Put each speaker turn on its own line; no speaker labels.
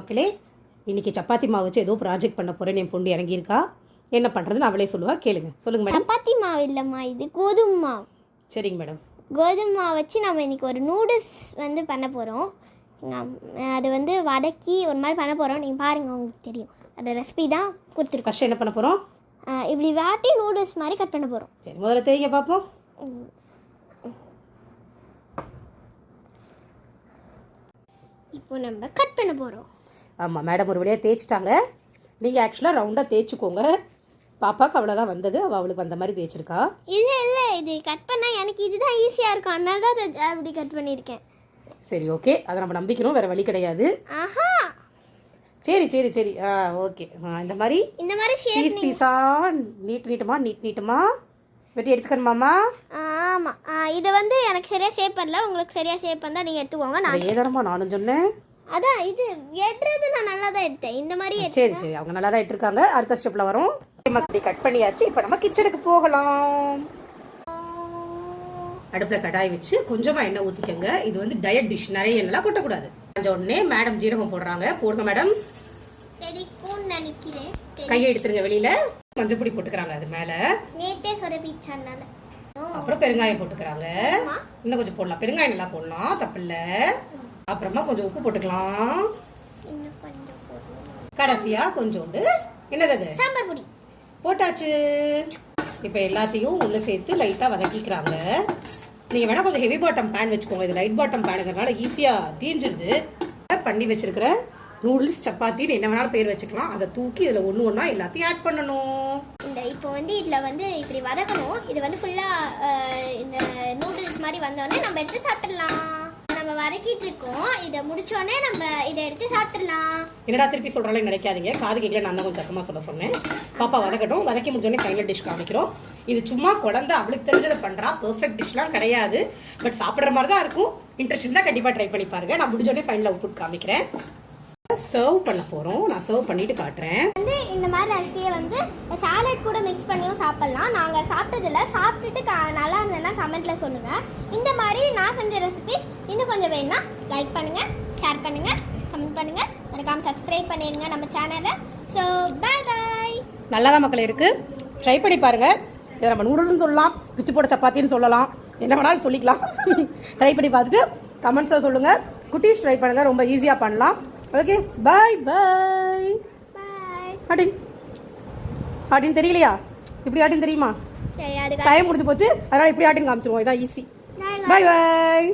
மக்களே, இன்றைக்கி சப்பாத்தி மாவு வச்சு ஏதோ ப்ராஜெக்ட் பண்ண போகிறேன்னு என் பொண்ணு இறங்கியிருக்கா. என்ன பண்ணுறதுன்னு அவளே சொல்லுவா, கேளுங்க. சொல்லுங்கள் மேடம்.
சப்பாத்தி மாவு இல்லைம்மா, இது கோதுமை மாவு.
சரிங்க மேடம்.
கோதுமை மாவு வச்சு நம்ம இன்றைக்கி ஒரு நூடுல்ஸ் பண்ண போகிறோம். அது வதக்கி ஒரு மாதிரி பண்ண போகிறோம். நீங்கள் பாருங்கள், உங்களுக்கு தெரியும். அந்த ரெசிபி தான் கொடுத்துருக்கோம்.
ஃபஸ்ட்டு என்ன பண்ண போகிறோம்?
இப்படி வாட்டி நூடுல்ஸ் மாதிரி கட் பண்ண போகிறோம்.
சரி, முதல்ல தேய்ங்க பார்ப்போம்.
இப்போ நம்ம கட் பண்ண போகிறோம்.
ஆமாம், மேடம் ஒரு வழியாக தேய்ச்சிட்டாங்க. நீங்கள் ஆக்சுவலாக ரவுண்டாக தேய்ச்சிக்கோங்க. பாப்பாவுக்கு அவ்வளோதான் வந்தது, அவளுக்கு வந்த மாதிரி தேய்ச்சிருக்கா.
இல்லை இது கட் பண்ணால் எனக்கு இதுதான் ஈஸியாக இருக்கும், அதனால தான் அப்படி கட் பண்ணியிருக்கேன்.
சரி, ஓகே, அதை நம்ம நம்பிக்கணும், வேறு வழி கிடையாது.
ஆஹா,
சரி சரி சரி, ஓகே. இந்த மாதிரி பீஸ் பீஸாக நீட்டமாக வெட்டி எடுத்துக்கணுமாம்மா?
ஆமாம், இதை எனக்கு சரியாக ஷேப் பண்ணல. உங்களுக்கு சரியாக ஷேப் பண்ணால் நீங்கள் எடுத்துக்கோங்க. நான்
ஏதானம்மா நானும் சொன்னேன்.
அதான் இது எடுறது நான் நல்லா தான் எடுத்தேன். இந்த மாதிரி
சரி சரி, அவங்க நல்லா தான் எடுத்துருக்காங்க. அடுத்த ஸ்டெப்பில் வரும். இப்படி கட் பண்ணியாச்சு. இப்போ நம்ம கிச்சனுக்கு போகலாம். அடுப்பில் கடாய் வச்சு கொஞ்சமாக எண்ணெய் ஊற்றிக்கோங்க. இது டயட் டிஷ், நிறைய எண்ணெய்லாம் கொட்டக்கூடாது. கொஞ்சம் உடனே மேடம் ஜீரகம் போடுறாங்க. போடுங்க மேடம்.
நினைக்கிறேன்,
கையை எடுத்துருங்க வெளியில. மஞ்சள் பொடி போட்டுக்கிறாங்க அது மேல.
நேத்தே சொதப்பிச்சானால.
அப்புறம் பெருங்காயம் போட்டுக்கிறாங்க. இன்னும் கொஞ்சம் போடலாம், பெருங்காயம் நல்லா போடலாம், தப்பில்ல. அப்புறமா கொஞ்சம் உப்பு போட்டுக்கலாம். கடைசியா கொஞ்சோண்டு என்னது
சாம்பார் பொடி
போட்டாச்சு. இப்போ எல்லாத்தையும் ஒன்று சேர்த்து லைட்டாக வதக்கிக்கிறாங்க. நீங்கள் வேணால் கொஞ்சம் ஹெவி பாட்டம் பேன் வச்சுக்கோங்க. இது லைட் பாட்டம் பேனுங்கிறதுனால ஈஸியாக தீஞ்சிருது. பண்ணி வச்சிருக்கிற நூடுல்ஸ் சப்பாத்தின்னு என்ன வேணாலும் பேர் வச்சுக்கலாம். அதை தூக்கி இதில் ஒன்று ஒன்றா எல்லாத்தையும் ஆட் பண்ணணும்.
இப்போ இதில் இப்படி வதக்கணும். இது ஃபுல்லாக இந்த நூடுல்ஸ் மாதிரி வந்தோடனே நம்ம எடுத்து சாப்பிடலாம். நம்ம வதக்கிட்டு இருக்கோம். இதை முடிச்சோடனே நம்ம இதை எடுத்து சாப்பிடலாம்.
என்னடா திருப்பி சொல்கிறாலும் நினைக்காதீங்க, காது கேட்கல. நான் தான் கொஞ்சம் சத்தமாக சொல்ல சொன்னேன். பாப்பா வதக்கட்டும். வதக்கி முடிச்சோடனே ஃபைனல் டிஷ் காமிக்கிறோம். இது சும்மா குழந்தை அவளுக்கு தெரிஞ்சதை பண்ணுறா. பெர்ஃபெக்ட் டிஷ்லாம் கிடையாது, பட் சாப்பிட்ற மாதிரி தான் இருக்கும். இன்ட்ரெஸ்ட் இருந்தால் கண்டிப்பாக ட்ரை பண்ணி பாருங்க. நான் முடிஞ்சோடனே ஃபைனல் அவுட்புட் காமிக்கிறேன். சர்வ் பண்ண போகிறோம். நான் சர்வ் பண்ணிட்டு காட்டுறேன்.
இந்த மாதிரி ரெசிபியை சாலட் கூட மிக்ஸ் பண்ணியும் சாப்பிட்லாம். நாங்கள் சாப்பிட்டதில்ல, சாப்பிட்டுட்டு நல்லா இருந்ததுன்னா கமெண்ட்டில் சொல்லுங்கள். இந்த மாதிரி நான் செஞ்ச ரெசிபிஸ் இன்னும் கொஞ்சம் வேணும்னா லைக் பண்ணுங்கள், ஷேர் பண்ணுங்கள், கமெண்ட் பண்ணுங்கள், மறக்காம சப்ஸ்கிரைப் பண்ணிடுங்க நம்ம சேனலை. ஸோ பாய் பாய்.
நல்லா தான் மக்கள் இருக்குது, ட்ரை பண்ணி பாருங்கள். இதை நம்ம நூடுல்ஸ்னு சொல்லலாம், பிச்சு போட சப்பாத்தின்னு சொல்லலாம், என்ன வேணாலும் சொல்லிக்கலாம். ட்ரை பண்ணி பார்த்துட்டு கமெண்ட்ஸில் சொல்லுங்கள். குட்டீஸ் ட்ரை பண்ணுங்கள், ரொம்ப ஈஸியாக பண்ணலாம். ஓகே, பாய் பாய். ஆட்டின்னு தெரியலையா? இப்படி ஆட்டின்னு தெரியுமா? டைம் முடிஞ்சு போச்சு, அதனால் இப்படி ஆட்டின்னு காமிச்சிருவோம். இதான் ஈஸி. பாய் பாய்.